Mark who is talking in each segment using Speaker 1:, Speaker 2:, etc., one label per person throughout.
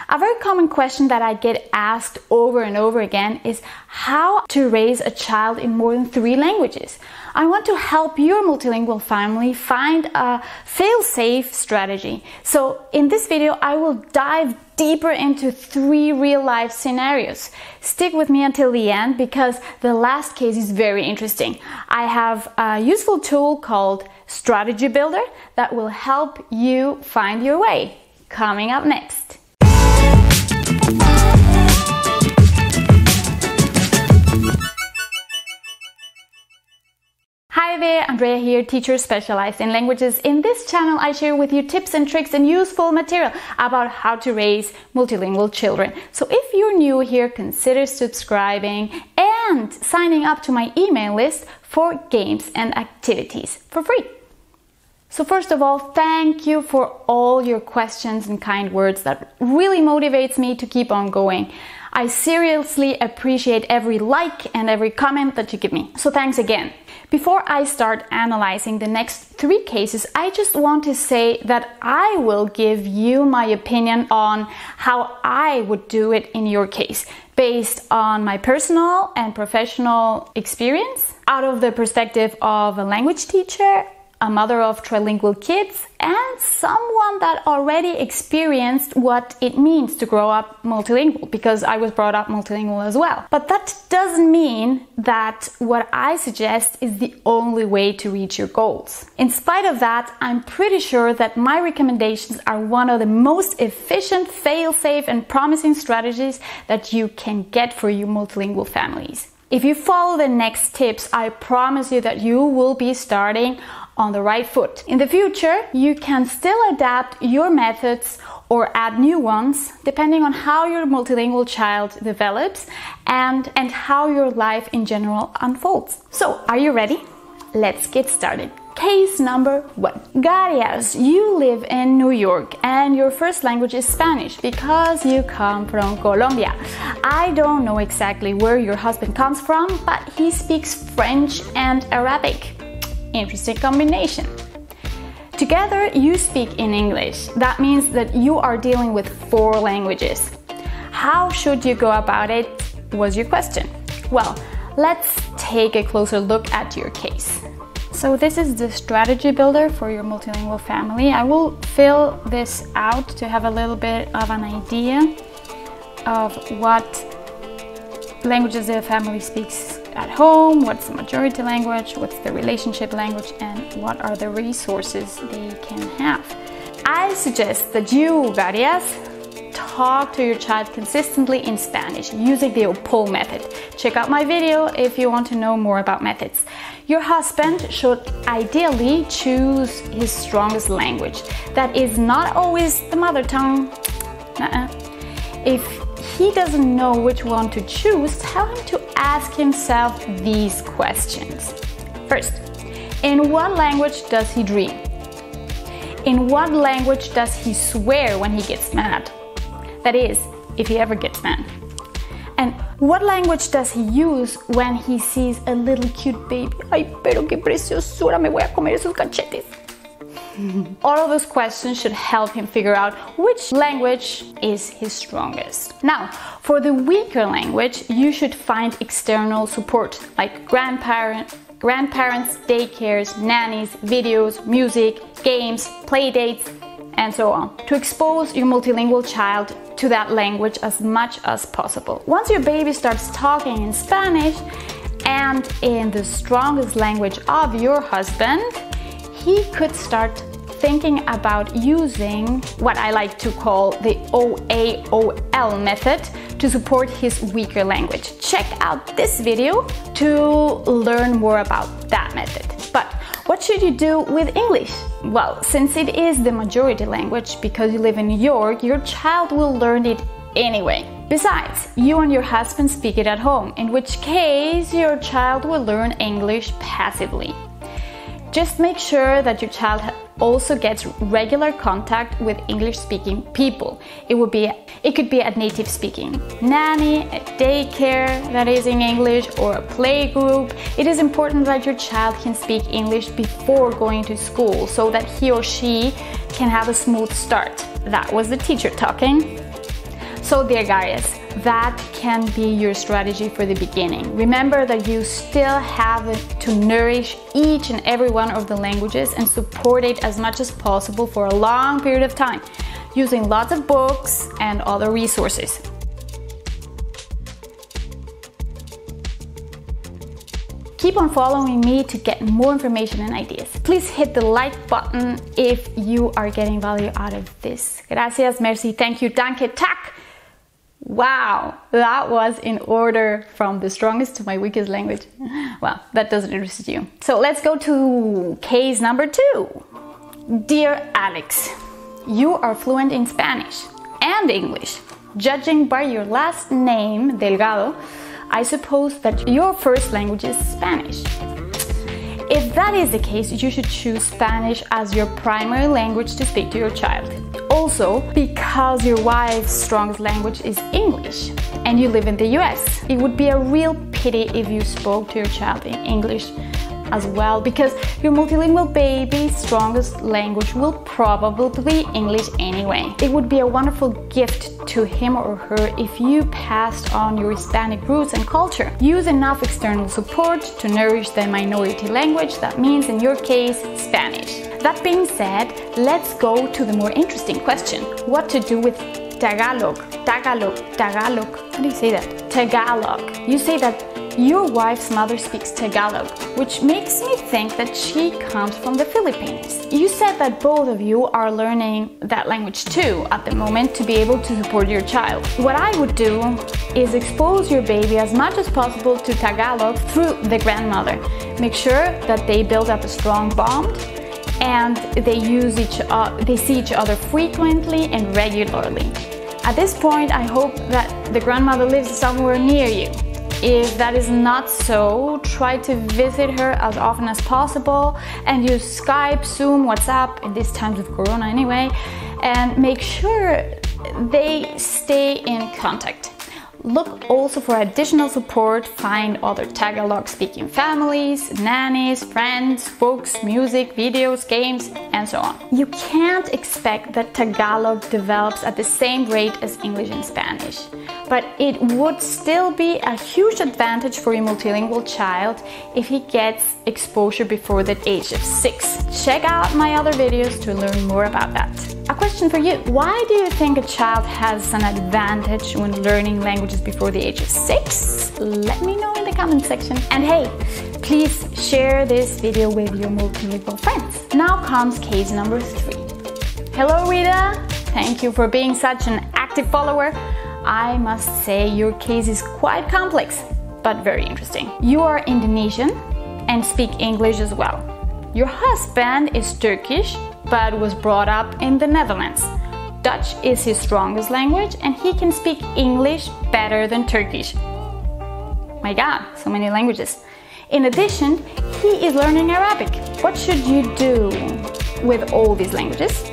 Speaker 1: A very common question that I get asked over and over again is how to raise a child in more than 3 languages. I want to help your multilingual family find a fail-safe strategy. So in this video, I will dive deeper into 3 real-life scenarios. Stick with me until the end because the last case is very interesting. I have a useful tool called Strategy Builder that will help you find your way. Coming up next. Hi there, Andrea here, teacher specialized in languages. In this channel, I share with you tips and tricks and useful material about how to raise multilingual children. So if you're new here, consider subscribing and signing up to my email list for games and activities for free. So first of all, thank you for all your questions and kind words. That really motivates me to keep on going. I seriously appreciate every like and every comment that you give me. So thanks again. Before I start analyzing the next 3 cases, I just want to say that I will give you my opinion on how I would do it in your case, based on my personal and professional experience, out of the perspective of a language teacher, a mother of trilingual kids, and someone that already experienced what it means to grow up multilingual, because I was brought up multilingual as well. But that doesn't mean that what I suggest is the only way to reach your goals. In spite of that, I'm pretty sure that my recommendations are one of the most efficient, fail-safe, and promising strategies that you can get for your multilingual families. If you follow the next tips, I promise you that you will be starting on the right foot. In the future, you can still adapt your methods or add new ones depending on how your multilingual child develops and how your life in general unfolds. So, are you ready? Let's get started. Case number 1. Garias, you live in New York and your first language is Spanish because you come from Colombia. I don't know exactly where your husband comes from, but he speaks French and Arabic. Interesting combination. Together you speak in English. That means that you are dealing with 4 languages. How should you go about it, was your question. Well, let's take a closer look at your case. So this is the strategy builder for your multilingual family. I will fill this out to have a little bit of an idea of what languages the family speaks at home, what's the majority language, what's the relationship language, and what are the resources they can have. I suggest that you, Garias, talk to your child consistently in Spanish using the OPOL method. Check out my video if you want to know more about methods. Your husband should ideally choose his strongest language. That is not always the mother tongue. If he doesn't know which one to choose, tell him to ask himself these questions. First, in what language does he dream? In what language does he swear when he gets mad? That is, if he ever gets mad. And what language does he use when he sees a little cute baby? Ay, pero qué preciosura, me voy a comer esos cachetes. All of those questions should help him figure out which language is his strongest. Now, for the weaker language, you should find external support like grandparents, daycares, nannies, videos, music, games, play dates, and so on, to expose your multilingual child to that language as much as possible. Once your baby starts talking in Spanish and in the strongest language of your husband, he could start thinking about using what I like to call the OAOL method to support his weaker language. Check out this video to learn more about that method. But what should you do with English? Well, since it is the majority language because you live in New York, your child will learn it anyway. Besides, you and your husband speak it at home, in which case your child will learn English passively. Just make sure that your child also gets regular contact with English-speaking people. It could be a native-speaking nanny, a daycare that is in English, or a play group. It is important that your child can speak English before going to school so that he or she can have a smooth start. That was the teacher talking. So dear guys, that can be your strategy for the beginning. Remember that you still have to nourish each and every one of the languages and support it as much as possible for a long period of time, using lots of books and other resources. Keep on following me to get more information and ideas. Please hit the like button if you are getting value out of this. Gracias, merci, thank you, danke, tak. Wow, that was in order from the strongest to my weakest language. Well, that doesn't interest you. So let's go to case number 2. Dear Alex, you are fluent in Spanish and English. Judging by your last name, Delgado, I suppose that your first language is Spanish. If that is the case, you should choose Spanish as your primary language to speak to your child. Also, because your wife's strongest language is English and you live in the US, it would be a real pity if you spoke to your child in English as well, because your multilingual baby's strongest language will probably be English anyway. It would be a wonderful gift to him or her if you passed on your Hispanic roots and culture. Use enough external support to nourish the minority language, that means in your case, Spanish. That being said, let's go to the more interesting question. What to do with Tagalog? Tagalog. How do you say that? Tagalog. You say that your wife's mother speaks Tagalog, which makes me think that she comes from the Philippines. You said that both of you are learning that language too at the moment to be able to support your child. What I would do is expose your baby as much as possible to Tagalog through the grandmother. Make sure that they build up a strong bond and they see each other frequently and regularly. At this point, I hope that the grandmother lives somewhere near you. If that is not so, try to visit her as often as possible and use Skype, Zoom, WhatsApp, in these times with Corona anyway, and make sure they stay in contact. Look also for additional support, find other Tagalog-speaking families, nannies, friends, books, music, videos, games, and so on. You can't expect that Tagalog develops at the same rate as English and Spanish, but it would still be a huge advantage for your multilingual child if he gets exposure before the age of 6. Check out my other videos to learn more about that. A question for you. Why do you think a child has an advantage when learning languages before the age of 6? Let me know in the comment section. And hey, please share this video with your multilingual friends. Now comes case number 3. Hello Rita, thank you for being such an active follower. I must say your case is quite complex, but very interesting. You are Indonesian and speak English as well. Your husband is Turkish, but was brought up in the Netherlands. Dutch is his strongest language and he can speak English better than Turkish. My God, so many languages. In addition, he is learning Arabic. What should you do with all these languages?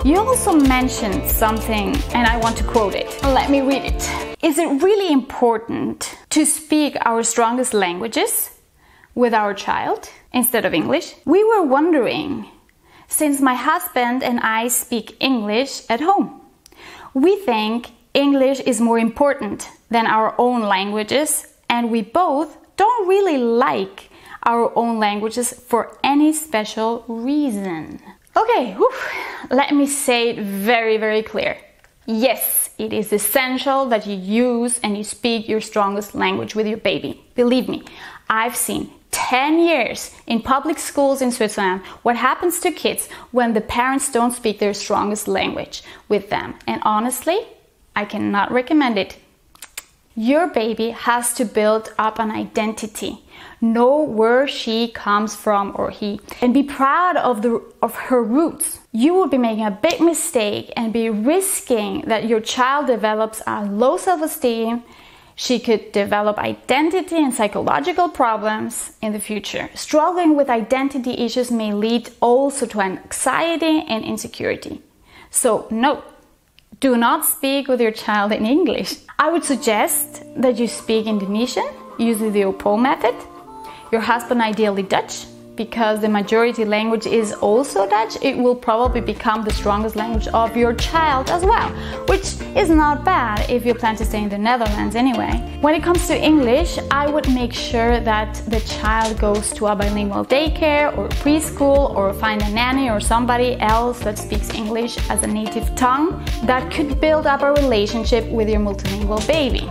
Speaker 1: You also mentioned something and I want to quote it. Let me read it. Is it really important to speak our strongest languages with our child instead of English? We were wondering, since my husband and I speak English at home. We think English is more important than our own languages, and we both don't really like our own languages for any special reason. Okay, let me say it very, very clear. Yes, it is essential that you use and you speak your strongest language with your baby. Believe me, I've seen 10 years in public schools in Switzerland what happens to kids when the parents don't speak their strongest language with them. And honestly, I cannot recommend it. Your baby has to build up an identity, know where she comes from or he, and be proud of her roots. You will be making a big mistake and be risking that your child develops a low self-esteem. She could develop identity and psychological problems in the future. Struggling with identity issues may lead also to anxiety and insecurity. So no, do not speak with your child in English. I would suggest that you speak Indonesian using the OPOL method, your husband ideally Dutch, because the majority language is also Dutch, it will probably become the strongest language of your child as well, which is not bad if you plan to stay in the Netherlands anyway. When it comes to English, I would make sure that the child goes to a bilingual daycare or preschool, or find a nanny or somebody else that speaks English as a native tongue that could build up a relationship with your multilingual baby.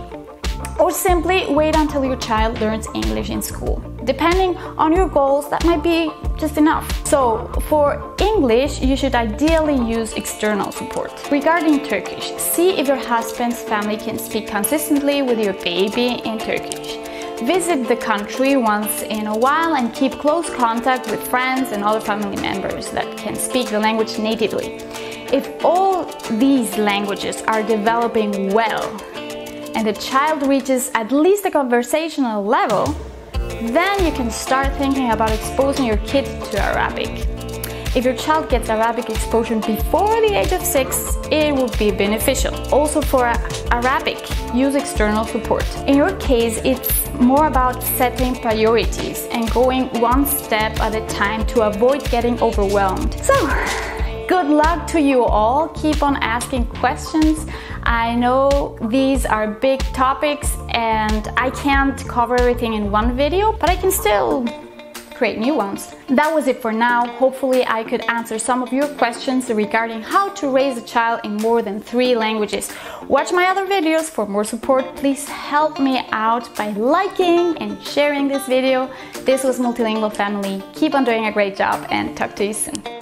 Speaker 1: Or simply wait until your child learns English in school. Depending on your goals, that might be just enough. So for English, you should ideally use external support. Regarding Turkish, see if your husband's family can speak consistently with your baby in Turkish. Visit the country once in a while and keep close contact with friends and other family members that can speak the language natively. If all these languages are developing well, and the child reaches at least a conversational level, then you can start thinking about exposing your kid to Arabic. If your child gets Arabic exposure before the age of 6, it would be beneficial. Also for Arabic, use external support. In your case, it's more about setting priorities and going one step at a time to avoid getting overwhelmed. So, good luck to you all. Keep on asking questions. I know these are big topics and I can't cover everything in one video, but I can still create new ones. That was it for now. Hopefully I could answer some of your questions regarding how to raise a child in more than 3 languages. Watch my other videos for more support. Please help me out by liking and sharing this video. This was Multilingual Family. Keep on doing a great job and talk to you soon.